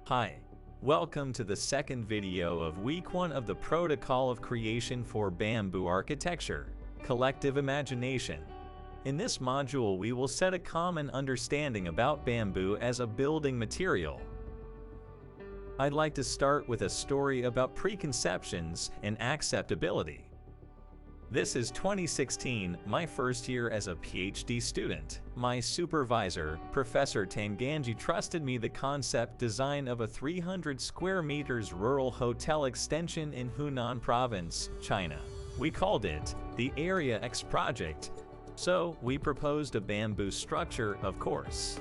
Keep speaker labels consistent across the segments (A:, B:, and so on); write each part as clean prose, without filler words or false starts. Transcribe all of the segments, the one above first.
A: Hi, welcome to the second video of week 1 of the Protocol of Creation for Bamboo Architecture, Collective Imagination. In this module, we will set a common understanding about bamboo as a building material. I'd like to start with a story about preconceptions and acceptability. This is 2016, my first year as a PhD student. My supervisor, Professor Tanganji, trusted me the concept design of a 300 square meters rural hotel extension in Hunan Province, China. We called it the Area X project, so we proposed a bamboo structure, of course.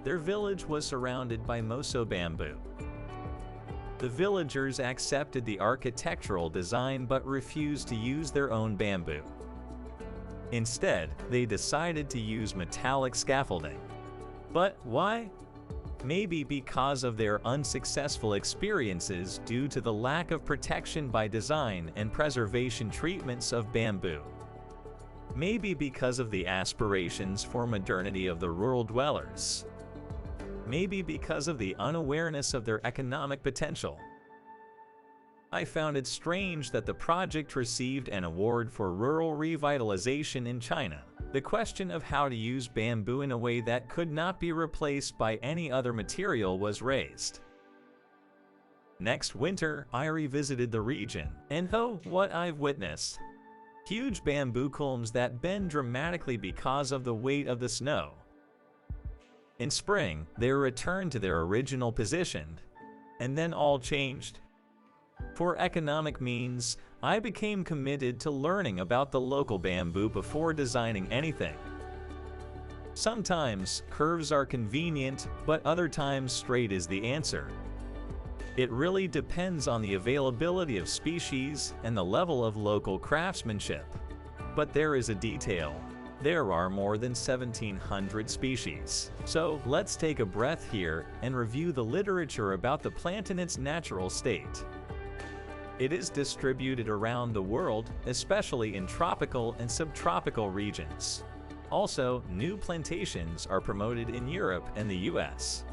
A: Their village was surrounded by moso bamboo. The villagers accepted the architectural design but refused to use their own bamboo. Instead, they decided to use metallic scaffolding. But why? Maybe because of their unsuccessful experiences due to the lack of protection by design and preservation treatments of bamboo. Maybe because of the aspirations for modernity of the rural dwellers. Maybe because of the unawareness of their economic potential. I found it strange that the project received an award for rural revitalization in China. The question of how to use bamboo in a way that could not be replaced by any other material was raised. Next winter, I revisited the region, and oh, what I've witnessed! Huge bamboo culms that bend dramatically because of the weight of the snow. In spring, they returned to their original position, and then all changed. For economic means, I became committed to learning about the local bamboo before designing anything. Sometimes, curves are convenient, but other times straight is the answer. It really depends on the availability of species and the level of local craftsmanship. But there is a detail. There are more than 1,700 species. So let's take a breath here and review the literature about the plant in its natural state. It is distributed around the world, especially in tropical and subtropical regions. Also, new plantations are promoted in Europe and the US.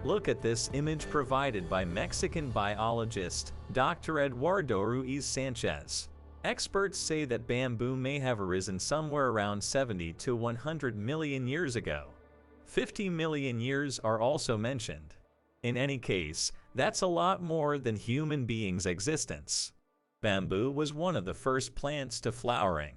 A: Look at this image provided by Mexican biologist Dr. Eduardo Ruiz Sanchez. Experts say that bamboo may have arisen somewhere around 70 to 100 million years ago. 50 million years are also mentioned. In any case, that's a lot more than human beings' existence. Bamboo was one of the first plants to flowering.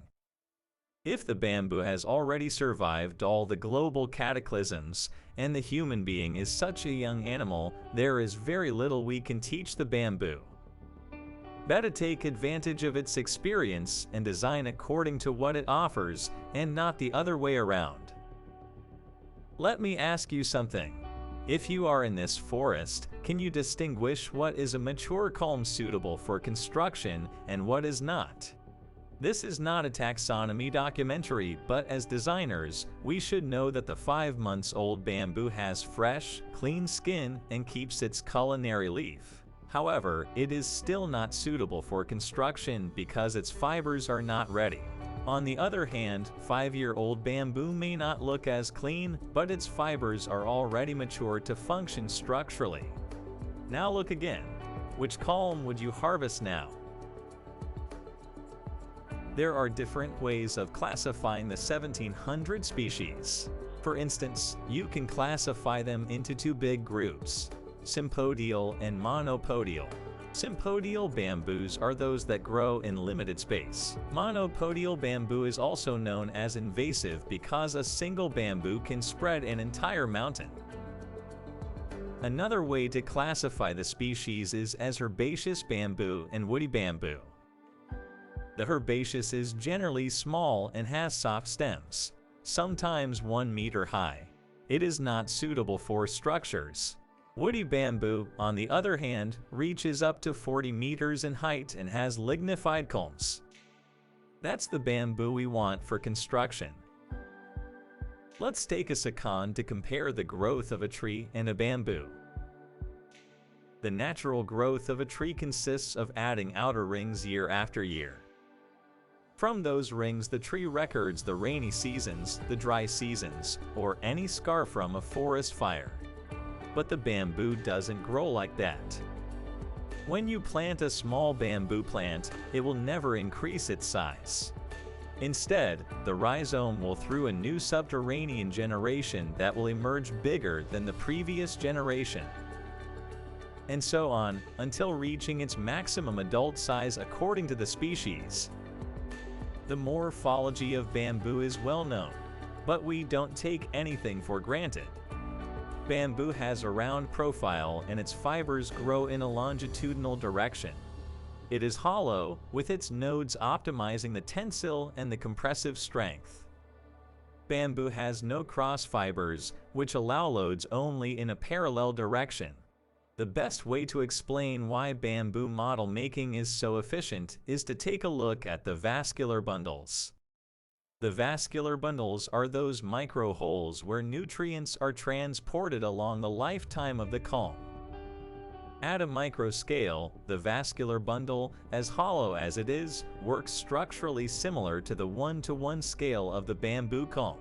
A: If the bamboo has already survived all the global cataclysms, and the human being is such a young animal, there is very little we can teach the bamboo. Better take advantage of its experience and design according to what it offers, and not the other way around. Let me ask you something. If you are in this forest, can you distinguish what is a mature culm suitable for construction and what is not? This is not a taxonomy documentary, but as designers, we should know that the 5-month-old bamboo has fresh, clean skin and keeps its culinary leaf. However, it is still not suitable for construction because its fibers are not ready. On the other hand, 5-year-old bamboo may not look as clean, but its fibers are already mature to function structurally. Now look again. Which culm would you harvest now? There are different ways of classifying the 1,700 species. For instance, you can classify them into 2 big groups: sympodial and monopodial. Sympodial bamboos are those that grow in limited space. Monopodial bamboo is also known as invasive because a single bamboo can spread an entire mountain. Another way to classify the species is as herbaceous bamboo and woody bamboo. The herbaceous is generally small and has soft stems, sometimes 1 meter high. It is not suitable for structures. Woody bamboo, on the other hand, reaches up to 40 meters in height and has lignified culms. That's the bamboo we want for construction. Let's take a second to compare the growth of a tree and a bamboo. The natural growth of a tree consists of adding outer rings year after year. From those rings, the tree records the rainy seasons, the dry seasons, or any scar from a forest fire. but the bamboo doesn't grow like that. When you plant a small bamboo plant, it will never increase its size. Instead, the rhizome will through a new subterranean generation that will emerge bigger than the previous generation. And so on, until reaching its maximum adult size according to the species. The morphology of bamboo is well known, but we don't take anything for granted. Bamboo has a round profile and its fibers grow in a longitudinal direction. It is hollow, with its nodes optimizing the tensile and the compressive strength. Bamboo has no cross fibers, which allow loads only in a parallel direction. The best way to explain why bamboo model making is so efficient is to take a look at the vascular bundles. The vascular bundles are those micro holes where nutrients are transported along the lifetime of the culm. At a micro scale, the vascular bundle, as hollow as it is, works structurally similar to the 1-to-1 scale of the bamboo culm.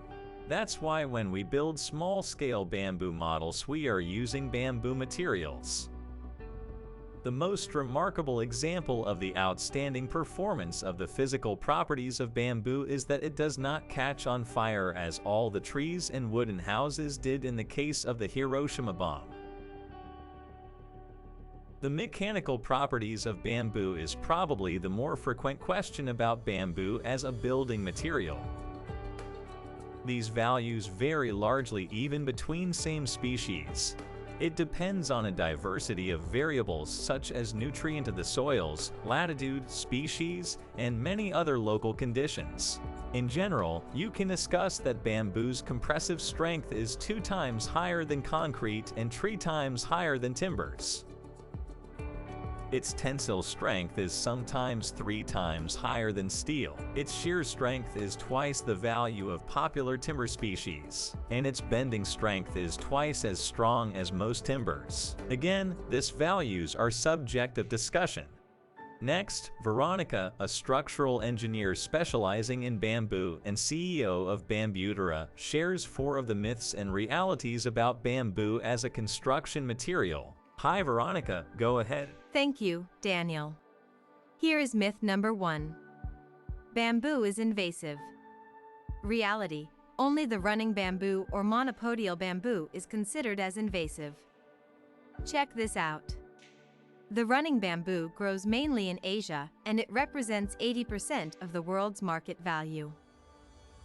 A: That's why when we build small-scale bamboo models, we are using bamboo materials. The most remarkable example of the outstanding performance of the physical properties of bamboo is that it does not catch on fire as all the trees and wooden houses did in the case of the Hiroshima bomb. The mechanical properties of bamboo is probably the more frequent question about bamboo as a building material. These values vary largely even between same species. It depends on a diversity of variables such as nutrient of the soils, latitude, species, and many other local conditions. In general, you can discuss that bamboo's compressive strength is 2 times higher than concrete and 3 times higher than timbers. Its tensile strength is sometimes 3 times higher than steel. Its shear strength is twice the value of popular timber species, and its bending strength is twice as strong as most timbers. Again, these values are subject of discussion. Next, Veronica, a structural engineer specializing in bamboo and CEO of Bambuterra, shares 4 of the myths and realities about bamboo as a construction material. Hi Veronica, go ahead.
B: Thank you, Daniel. Here is myth number 1. Bamboo is invasive. Reality: only the running bamboo or monopodial bamboo is considered as invasive. Check this out. The running bamboo grows mainly in Asia, and it represents 80% of the world's market value.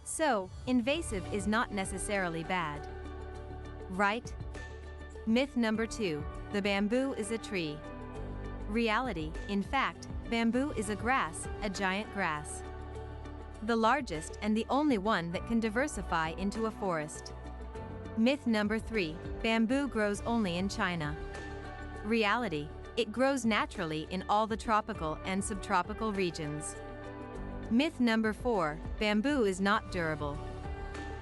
B: So, invasive is not necessarily bad. Right? Myth number 2. The bamboo is a tree. Reality: in fact, bamboo is a grass, a giant grass. The largest and the only one that can diversify into a forest. Myth number 3. Bamboo grows only in China. Reality: it grows naturally in all the tropical and subtropical regions. Myth number 4. Bamboo is not durable.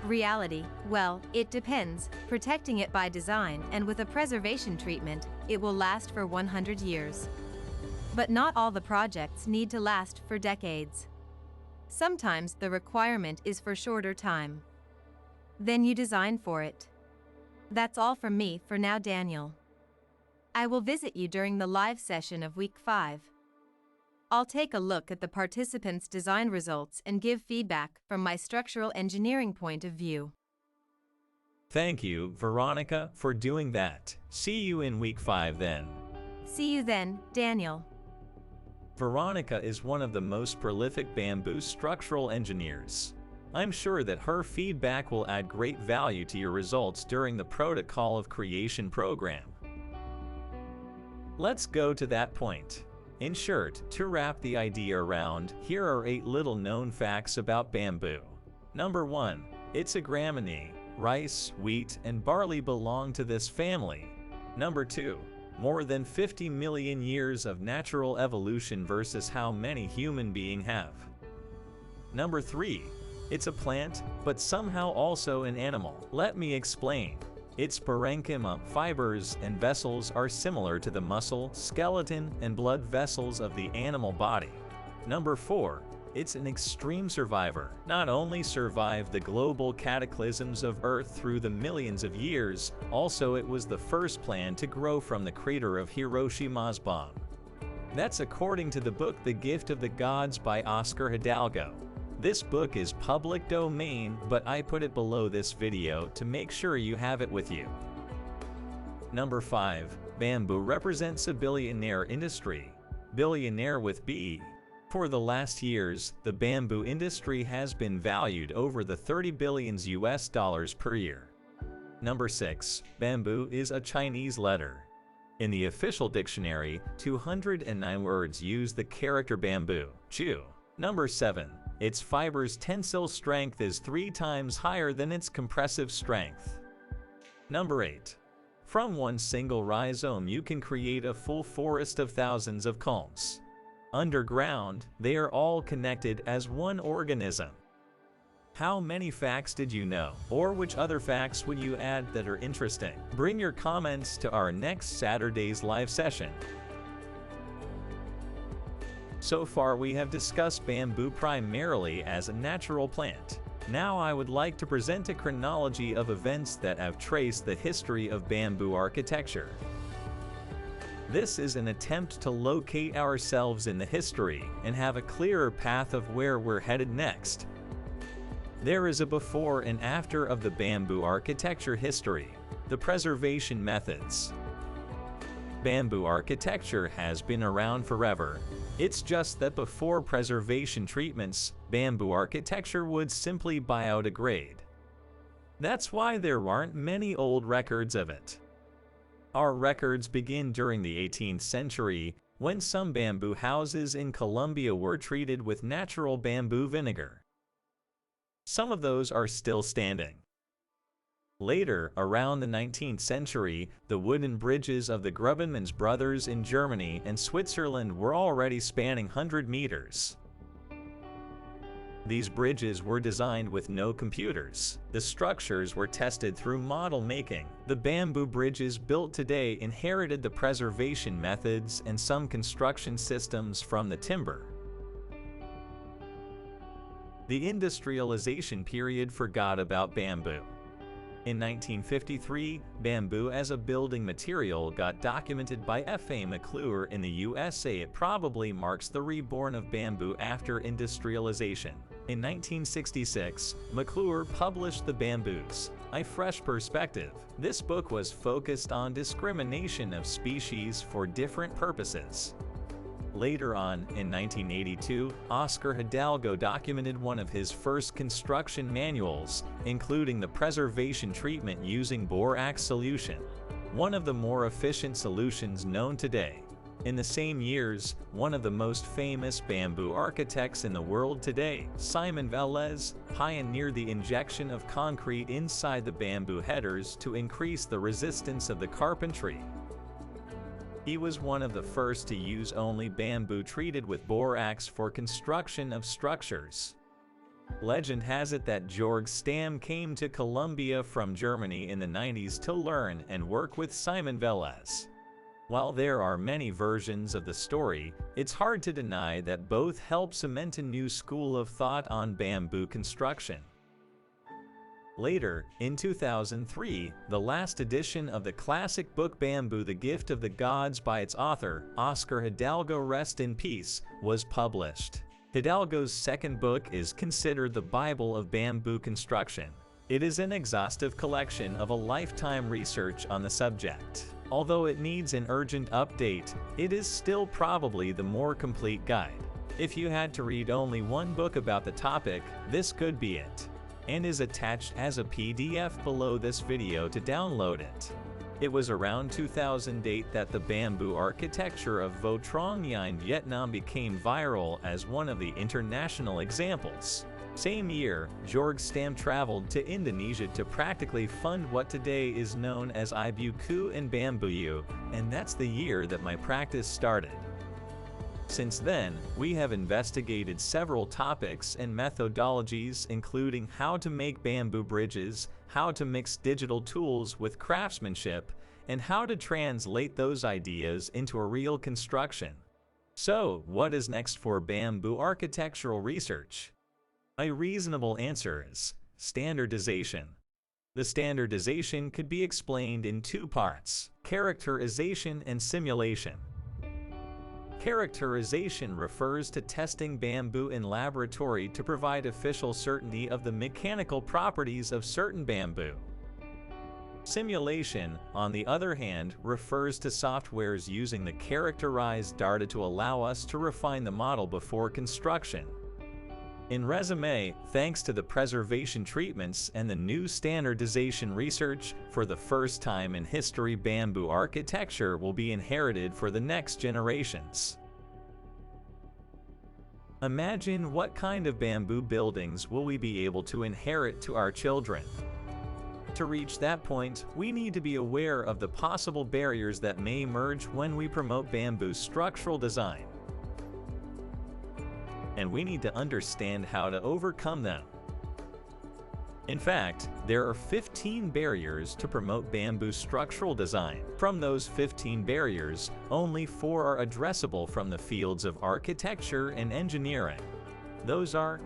B: Reality: well, it depends. Protecting it by design and with a preservation treatment, it will last for 100 years. But not all the projects need to last for decades. Sometimes the requirement is for shorter time. Then you design for it. That's all from me for now, Daniel. I will visit you during the live session of week 5. I'll take a look at the participants' design results and give feedback from my structural engineering point of view.
A: Thank you, Veronica, for doing that. See you in week 5 then.
B: See you then, Daniel.
A: Veronica is one of the most prolific bamboo structural engineers. I'm sure that her feedback will add great value to your results during the Protocol of Creation program. Let's go to that point. In short, to wrap the idea around, here are 8 little known facts about bamboo. Number 1. It's a graminea. Rice, wheat, and barley belong to this family. Number 2. More than 50 million years of natural evolution versus how many human beings have. Number 3. It's a plant, but somehow also an animal. Let me explain. Its parenchyma, fibers, and vessels are similar to the muscle, skeleton, and blood vessels of the animal body. Number 4. It's an extreme survivor. Not only survived the global cataclysms of Earth through the millions of years, also it was the first plant to grow from the crater of Hiroshima's bomb. That's according to the book The Gift of the Gods by Oscar Hidalgo. This book is public domain, but I put it below this video to make sure you have it with you. Number 5. Bamboo represents a billionaire industry. Billionaire with B. For the last years, the bamboo industry has been valued over the $30 billion per year. Number 6. Bamboo is a Chinese letter. In the official dictionary, 209 words use the character bamboo, chu. Number 7. Its fiber's tensile strength is 3 times higher than its compressive strength. Number 8. From one single rhizome you can create a full forest of thousands of culms. Underground, they are all connected as one organism. How many facts did you know? Or which other facts would you add that are interesting? Bring your comments to our next Saturday's live session. So far we have discussed bamboo primarily as a natural plant. Now I would like to present a chronology of events that have traced the history of bamboo architecture. This is an attempt to locate ourselves in the history and have a clearer path of where we're headed next. There is a before and after of the bamboo architecture history. The preservation methods. Bamboo architecture has been around forever. It's just that before preservation treatments, bamboo architecture would simply biodegrade. That's why there aren't many old records of it. Our records begin during the 18th century, when some bamboo houses in Colombia were treated with natural bamboo vinegar. Some of those are still standing. Later, around the 19th century, the wooden bridges of the Grubbenmans brothers in Germany and Switzerland were already spanning 100 meters. These bridges were designed with no computers. The structures were tested through model making. The bamboo bridges built today inherited the preservation methods and some construction systems from the timber. The industrialization period forgot about bamboo. In 1953, bamboo as a building material got documented by F.A. McClure in the USA. It probably marks the reborn of bamboo after industrialization. In 1966, McClure published The Bamboos, A Fresh Perspective. This book was focused on discrimination of species for different purposes. Later on, in 1982, Oscar Hidalgo documented one of his first construction manuals, including the preservation treatment using borax solution, one of the more efficient solutions known today. In the same years, one of the most famous bamboo architects in the world today, Simon Velez, pioneered the injection of concrete inside the bamboo headers to increase the resistance of the carpentry. He was one of the first to use only bamboo treated with borax for construction of structures. Legend has it that Georg Stamm came to Colombia from Germany in the 90s to learn and work with Simon Velez. While there are many versions of the story, it's hard to deny that both helped cement a new school of thought on bamboo construction. Later, in 2003, the last edition of the classic book Bamboo, The Gift of the Gods by its author, Oscar Hidalgo, rest in peace, was published. Hidalgo's second book is considered the Bible of bamboo construction. It is an exhaustive collection of a lifetime research on the subject. Although it needs an urgent update, it is still probably the more complete guide. If you had to read only one book about the topic, this could be it, and is attached as a PDF below this video to download it. It was around 2008 that the bamboo architecture of Vo Trong Nhan, Vietnam became viral as one of the international examples. Same year, Georg Stamm traveled to Indonesia to practically fund what today is known as Ibuku and Bambuyu, and that's the year that my practice started. Since then, we have investigated several topics and methodologies, including how to make bamboo bridges, how to mix digital tools with craftsmanship, and how to translate those ideas into a real construction. So, what is next for bamboo architectural research? A reasonable answer is standardization. The standardization could be explained in two parts: characterization and simulation. Characterization refers to testing bamboo in laboratory to provide official certainty of the mechanical properties of certain bamboo. Simulation, on the other hand, refers to softwares using the characterized data to allow us to refine the model before construction. In resume, thanks to the preservation treatments and the new standardization research, for the first time in history, bamboo architecture will be inherited for the next generations. Imagine what kind of bamboo buildings will we be able to inherit to our children. To reach that point, we need to be aware of the possible barriers that may emerge when we promote bamboo structural design. And we need to understand how to overcome them. In fact, there are 15 barriers to promote bamboo structural design. From those 15 barriers, only 4 are addressable from the fields of architecture and engineering. Those are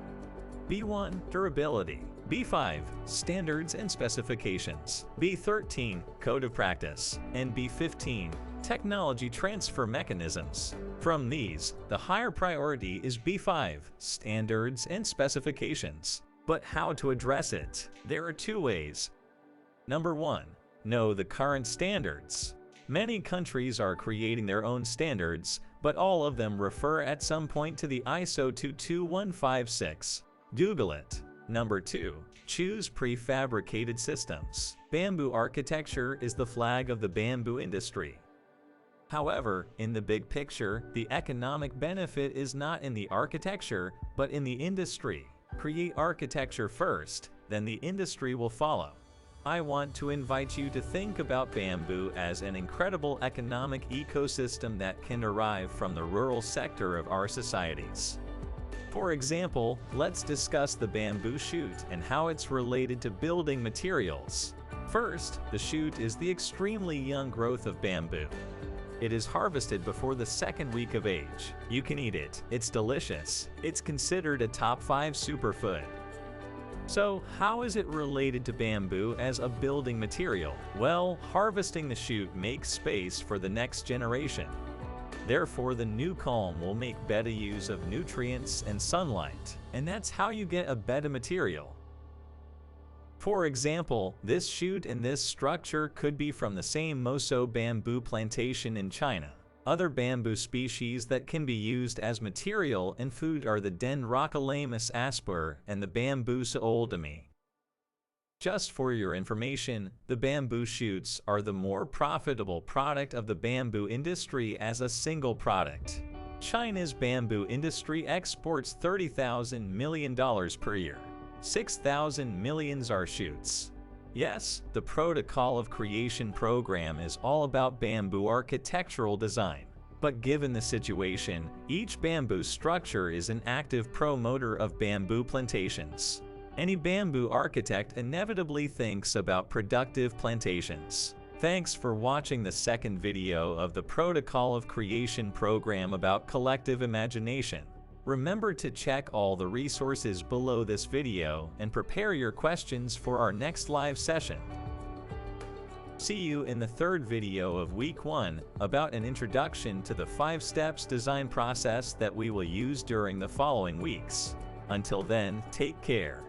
A: B1, durability; B5, standards and specifications; B13, code of practice; and B15, technology transfer mechanisms. From these, the higher priority is B5, standards and specifications. But how to address it? There are 2 ways. Number 1, know the current standards. Many countries are creating their own standards, but all of them refer at some point to the ISO 22156. Google it. Number 2, choose prefabricated systems. Bamboo architecture is the flag of the bamboo industry. However, in the big picture, the economic benefit is not in the architecture, but in the industry. Create architecture first, then the industry will follow. I want to invite you to think about bamboo as an incredible economic ecosystem that can derive from the rural sector of our societies. For example, let's discuss the bamboo shoot and how it's related to building materials. First, the shoot is the extremely young growth of bamboo. It is harvested before the 2nd week of age. You can eat it. It's delicious. It's considered a top 5 superfood. So, how is it related to bamboo as a building material? Well, harvesting the shoot makes space for the next generation. Therefore, the new culm will make better use of nutrients and sunlight, and that's how you get a better material. For example, this shoot and this structure could be from the same Moso bamboo plantation in China. Other bamboo species that can be used as material and food are the Dendrocalamus asper and the Bambusa oldemi. Just for your information, the bamboo shoots are the more profitable product of the bamboo industry as a single product. China's bamboo industry exports $30,000 million per year. 6,000 million are shoots. Yes, the Protocol of Creation program is all about bamboo architectural design. But given the situation, each bamboo structure is an active promoter of bamboo plantations. Any bamboo architect inevitably thinks about productive plantations. Thanks for watching the 2nd video of the Protocol of Creation program about collective imagination. Remember to check all the resources below this video and prepare your questions for our next live session. See you in the 3rd video of week 1 about an introduction to the 5 steps design process that we will use during the following weeks. Until then, take care.